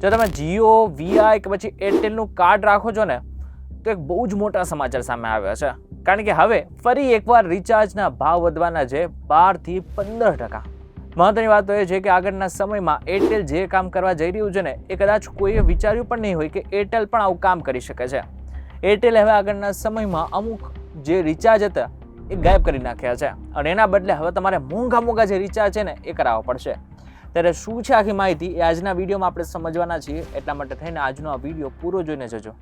જો તમે જીઓ, વીઆઈ કે પછી એરટેલનું કાર્ડ રાખો છો ને તો એક બહુ જ મોટા સમાચાર સામે આવ્યા છે, કારણ કે હવે ફરી એકવાર રિચાર્જના ભાવ વધવાના છે 12 થી 15%. મહત્વની વાત તો એ છે કે આગળના સમયમાં એરટેલ જે કામ કરવા જઈ રહ્યું છે ને એ કદાચ કોઈએ વિચાર્યું પણ નહીં હોય કે એરટેલ પણ આવું કામ કરી શકે છે. એરટેલ હવે આગળના સમયમાં અમુક જે રિચાર્જ હતા એ ગાયબ કરી નાખ્યા છે અને એના બદલે હવે તમારે મોંઘા જે રિચાર્જ છે ને એ કરાવવા પડશે. ત્યારે શું છે આખી માહિતી એ આજના વિડીયોમાં આપણે સમજવાના છીએ, એટલા માટે થઈને આજનો આ વિડીયો પૂરો જોઈને જજો.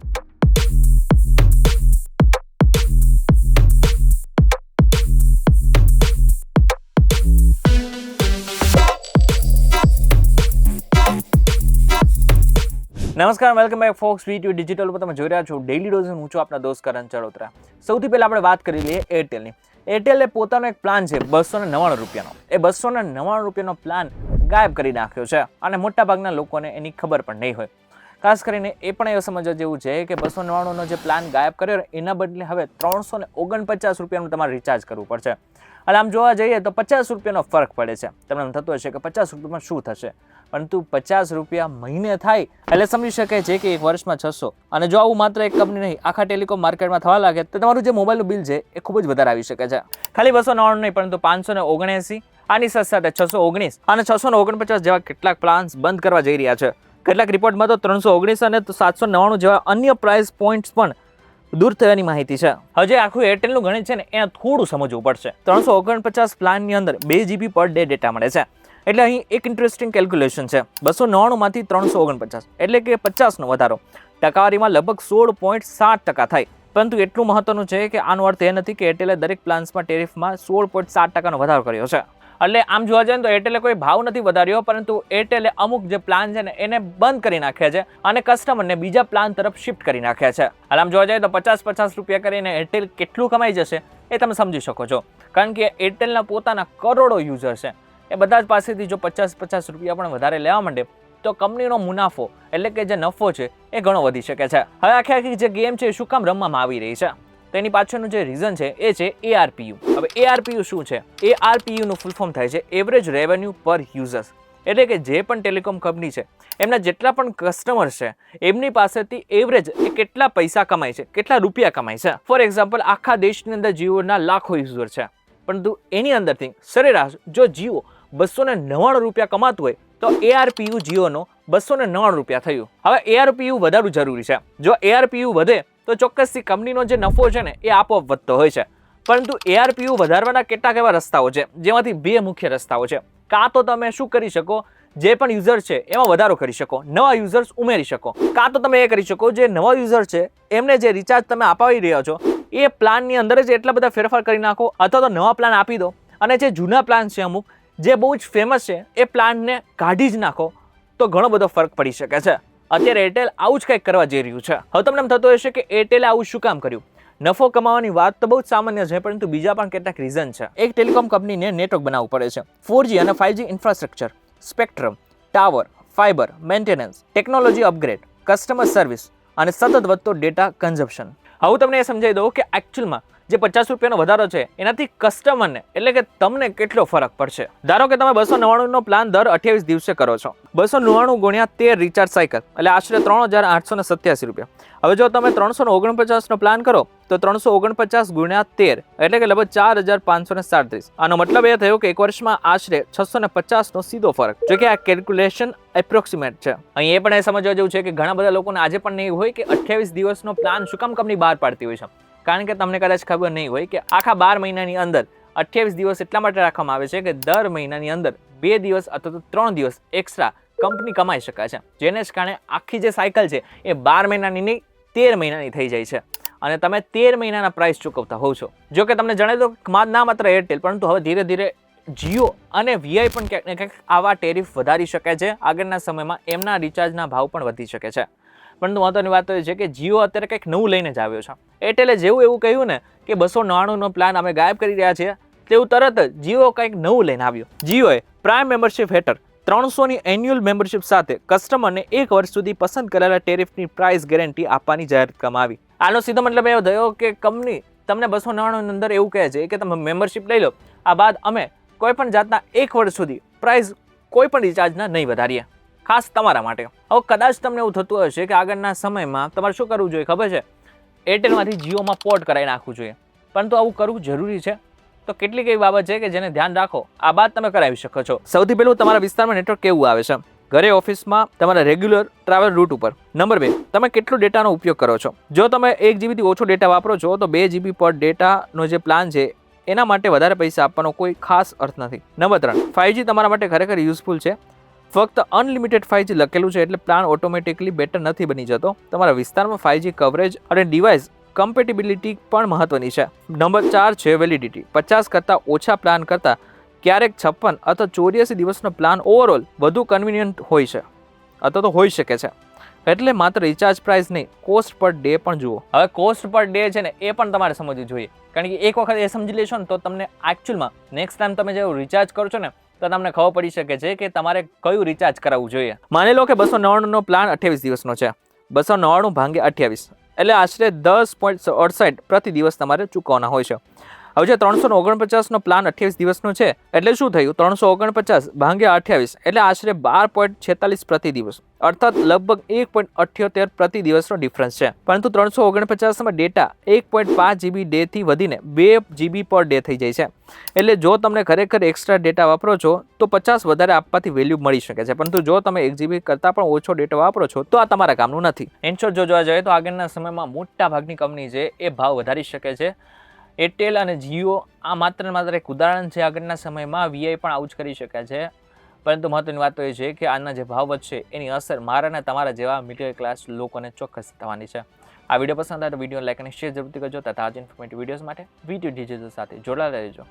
નમસ્કાર, welcome back folks VTV digital પર તમે જોઈ રહ્યા છો ડેલી ડોઝ. હું છું આપના દોસ્ત કરણ ચડોતરા. સૌથી પહેલા આપણે વાત કરી લઈએ એરટેલની. એરટેલે પોતાનો એક પ્લાન છે 299 રૂપિયાનો. એ 299 રૂપિયાનો પ્લાન ગાયબ કરી નાખ્યો છે અને મોટાભાગના લોકોને એની ખબર પણ નહીં હોય. ખાસ કરીને એ પણ એવું સમજવા જેવું છે કે 299નો જે પ્લાન ગાયબ કર્યો એના બદલે હવે 349 રૂપિયાનું તમારે રિચાર્જ કરવું પડશે. અને આમ જોવા જઈએ તો 50 રૂપિયાનો ફરક પડે છે. તમને એમ થતું હશે કે 50 રૂપિયામાં શું થશે, પરંતુ 50 રૂપિયા મહિને થાય એટલે સમજી શકાય છે કે એક વર્ષમાં 600. અને જો આવું માત્ર એક કંપની નહીં આખા ટેલિકોમ માર્કેટમાં થવા લાગે તો તમારું જે મોબાઈલનું બિલ છે એ ખૂબ જ વધારે આવી શકે છે. ખાલી 299 નહીં પરંતુ 579, આની સાથે સાથે 619 અને 649 જેવા કેટલાક પ્લાન્સ બંધ કરવા જઈ રહ્યા છે. કેટલાક રિપોર્ટમાં તો 319 અને 799 જેવા અન્ય પ્રાઇસ પોઈન્ટ્સ પણ દૂર થવાની માહિતી છે. હજી આખું એરટેલનું ગણિત છે ને એને થોડું સમજવું પડશે. 349 પ્લાનની અંદર 2 GB પર ડે ડેટા મળે છે. એટલે અહીં એક ઇન્ટરેસ્ટિંગ કેલ્ક્યુલેશન છે. 299 માંથી 349 એટલે કે 50નો વધારો ટકાવારીમાં લગભગ 16.7% થાય. પરંતુ એટલું મહત્વનું છે કે આનો અર્થ એ નથી કે એરટેલે દરેક પ્લાન્સમાં ટેરિફમાં 16.7%નો વધારો કર્યો છે. એટલે આમ જોવા જઈએ તો એરટેલે કોઈ ભાવ નથી વધાર્યો, પરંતુ એરટેલે અમુક જે પ્લાન છે ને એને બંધ કરી નાખ્યા છે અને કસ્ટમરને બીજા પ્લાન તરફ શિફ્ટ કરી નાખ્યા છે. એટલે આમ જોવા જઈએ તો 50 રૂપિયા કરીને એરટેલ કેટલું કમાઈ જશે એ તમે સમજી શકો છો, કારણ કે એરટેલના પોતાના કરોડો યુઝર છે. એ બધા જ પાસેથી જો 50 રૂપિયા પણ વધારે લેવા માંડે તો કંપનીનો મુનાફો એટલે કે જે નફો છે એ ઘણો વધી શકે છે. હવે આખી જે ગેમ છે એ શું કામ રમવામાં આવી રહી છે તેની પાછળનું જે રીઝન છે એ છે ARPU. હવે ARPU શું છે? ARPU નું ફૂલ ફોર્મ થાય છે એવરેજ રેવન્યુ પર યુઝર્સ. એટલે કે જે પણ ટેલિકોમ કંપની છે એમના જેટલા પણ કસ્ટમર છે એમની પાસેથી એવરેજ એ કેટલા પૈસા કમાય છે, કેટલા રૂપિયા કમાય છે. ફોર એક્ઝામ્પલ, આખા દેશની અંદર જીઓના લાખો યુઝર છે, પરંતુ એની અંદરથી સરેરાશ જો જીઓ 299 રૂપિયા કમાતું હોય તો ARPU જીઓનો 299 રૂપિયા થયું. હવે ARPU વધારવું જરૂરી છે. જો ARPU વધે તો ચોક્કસથી કંપનીનો જે નફો છે ને એ આપોઆપ વધતો હોય છે. પરંતુ ARPU વધારવાના કેટલાક એવા રસ્તાઓ છે જેમાંથી 2 મુખ્ય રસ્તાઓ છે. કાં તો તમે શું કરી શકો, જે પણ યુઝર છે એમાં વધારો કરી શકો, નવા યુઝર્સ ઉમેરી શકો. કાં તો તમે એ કરી શકો જે નવા યુઝર છે એમને જે રિચાર્જ તમે અપાવી રહ્યા છો એ પ્લાનની અંદર જ એટલા બધા ફેરફાર કરી નાખો, અથવા તો નવા પ્લાન આપી દો અને જે જૂના પ્લાન છે અમુક જે બહુ જ ફેમસ છે એ પ્લાનને કાઢી જ નાખો તો ઘણો બધો ફરક પડી શકે છે. અત્યારે એરટેલ આવું જ કંઈક કરવા જઈ રહ્યું છે. હવે તમને એમ થતું હશે કે એરટેલે આવું શું કામ કર્યું? નફો કમાવાની વાત તો બહુ જ સામાન્ય છે, પરંતુ બીજા પણ કેટલાક રીઝન છે. એક ટેલિકોમ કંપનીને નેટવર્ક બનાવવું પડે છે. 4G અને 5G infrastructure, spectrum, tower, fibre, maintenance, technology upgrade, customer service અને સતત વધતો ડેટા કન્ઝપ્શન. હવે તમને એ સમજાવી દઉં કે એકચ્યુઅલમાં જે 50 રૂપિયાનો વધારો છે એનાથી કસ્ટમરને એટલે કે તમને કેટલો ફરક પડશે. ધારો કે તમે 299નો પ્લાન દર 28 દિવસે કરો છો. 299 ગુણ્યા 13 રિચાર્જ સાયકલ એટલે આશરે 3887 રૂપિયા. હવે જો તમે 349નો પ્લાન કરો તો 349 ગુણ્યા 13 એટલે કે લગભગ 4537. આનો મતલબ એ થયો કે એક વર્ષમાં આશરે 650નો સીધો ફરક. જો કે આ કેલ્ક્યુલેશન એપ્રોક્સિમેટ છે. અહીં એ પણ એ સમજવા જેવું છે કે ઘણા બધા લોકોને આજે પણ નહીં હોય કે 28 દિવસનો પ્લાન શું કામ કંપની બહાર પાડતી હોય છે. કારણ કે તમને કદાચ ખબર નહીં હોય કે આખા 12 મહિનાની અંદર 28 દિવસ એટલા માટે રાખવામાં આવે છે કે દર મહિનાની અંદર 2 દિવસ અથવા તો 3 દિવસ એક્સ્ટ્રા કંપની કમાઈ શકે છે, જેને જ કારણે આખી જે સાયકલ છે એ 12 મહિનાની નહીં 13 મહિનાની થઈ જાય છે અને તમે 13 મહિનાના પ્રાઇસ ચૂકવતા હોવ છો. જો કે તમને જણાવી દો ના માત્ર એરટેલ પરંતુ હવે ધીરે ધીરે જીઓ અને વીઆઈ પણ ક્યાંક ને ક્યાંક આવા ટેરિફ વધારી શકે છે. આગળના સમયમાં એમના રિચાર્જના ભાવ પણ વધી શકે છે. પરંતુ મહત્વની વાત તો એ છે કે જીઓ અત્યારે કંઈક નવું લઈને જ આવ્યો છે. એરટેલે જેવું એવું કહ્યું ને કે 299નો પ્લાન અમે ગાયબ કરી રહ્યા છીએ, તેવું તરત જ જીઓ કંઈક નવું લઈને આવ્યો. જીઓએ પ્રાઇમ મેમ્બરશિપ હેઠળ 300ની એન્યુઅલ મેમ્બરશિપ સાથે કસ્ટમરને 1 વર્ષ સુધી પસંદ કરેલા ટેરિફની પ્રાઇસ ગેરંટી આપવાની જાહેરાત કરવામાં આવી. આનો સીધો મતલબ એવો થયો કે કંપની તમને 299ની અંદર એવું કહે છે કે તમે મેમ્બરશિપ લઈ લો, આ બાદ અમે કોઈ પણ જાતના 1 વર્ષ સુધી પ્રાઇસ કોઈ પણ રિચાર્જના નહીં વધારીએ. ખાસ તમારા માટે. હવે કદાચ તમને એવું થતું હશે કે આગળના સમયમાં તમારે શું કરવું જોઈએ ખબર છે? એરટેલમાંથી જીઓમાં પોર્ટ કરાવી નાખવું જોઈએ. પરંતુ આવું કરવું જરૂરી છે? તો કેટલીક એવી બાબત છે કે જેને ધ્યાન રાખો, આ બાદ તમે કરાવી શકો છો. સૌથી પહેલું, તમારા વિસ્તારમાં નેટવર્ક કેવું આવે છે, ઘરે, ઓફિસમાં, તમારા રેગ્યુલર ટ્રાવેલ રૂટ ઉપર. નંબર 2, તમે કેટલો ડેટાનો ઉપયોગ કરો છો. જો તમે 1 GB થી ઓછો ડેટા વાપરો છો તો 2 GB પર ડેટાનો જે પ્લાન છે એના માટે વધારે પૈસા આપવાનો કોઈ ખાસ અર્થ નથી. નંબર 3, 5G તમારા માટે ખરેખર યુઝફુલ છે. ફક્ત અનલિમિટેડ 5G લખેલું છે એટલે પ્લાન ઓટોમેટિકલી બેટર નથી બની જતો. તમારા વિસ્તારમાં 5G કવરેજ અને ડિવાઇસ કમ્પેટિબિલિટી પણ મહત્વની છે. નંબર 4 છે વેલિડિટી. 50 કરતાં ઓછા પ્લાન કરતાં ક્યારેક 56 અથવા 84 દિવસનો પ્લાન ઓવરઓલ વધુ કન્વિનિયન્ટ હોય છે અથવા તો હોઈ શકે છે. એટલે માત્ર રિચાર્જ પ્રાઇસ નહીં, કોસ્ટ પર ડે પણ જુઓ. હવે કોસ્ટ પર ડે છે ને એ પણ તમારે સમજવું જોઈએ, કારણ કે એક વખત એ સમજી લેશો ને તો તમને એકચ્યુઅલમાં નેક્સ્ટ ટાઈમ તમે જેવું રિચાર્જ કરો છો ને તો તમને ખબર પડી શકે છે કે તમારે કયું રિચાર્જ કરાવવું જોઈએ. માની લો કે 299નો પ્લાન 28 દિવસનો છે. 299 ભાગ્યા 28 એટલે આશરે 10.68 પ્રતિ દિવસ તમારે ચૂકવવાના હોય છે. હવે જે 349નો પ્લાન 28 દિવસનો છે એટલે શું થયું? 349 ભાગ્યા 28 એટલે આશરે 12.46 પ્રતિ દિવસ, અર્થાત લગભગ 1.78 પ્રતિ દિવસનો ડિફરન્સ છે. પરંતુ 349માં ડેટા 1.5 GB ડે થી વધીને 2 GB પર ડે થઈ જાય છે. એટલે જો તમને ખરેખર એક્સ્ટ્રા ડેટા વાપરો છો તો 50 વધારે આપવાથી વેલ્યુ મળી શકે છે. પરંતુ જો તમે 1 GB કરતાં પણ ઓછો ડેટા વાપરો છો તો આ તમારા કામનું નથી. ઇનશોર્ટ જો જોવા જઈએ તો આગળના સમયમાં મોટા ભાગની કંપની છે એ ભાવ વધારી શકે છે. એરટેલ અને જીઓ આ માત્ર એક ઉદાહરણ છે. આગળના સમયમાં વીઆઈ પણ આવું જ કરી શકે છે. પરંતુ મહત્વની વાત તો એ છે કે આના જે ભાવ વધશે એની અસર મારા અને તમારા જેવા મિડલ ક્લાસ લોકોને ચોક્કસ થવાની છે. આ વિડીયો પસંદ આવે તો વિડીયો લાઈક અને શેર જરૂરથી કરજો તથા આજ ઇન્ફોર્મેટિવ વિડીયોઝ માટે વીટીયુ ડિજિટલ સાથે જોડાયેલા રહેજો.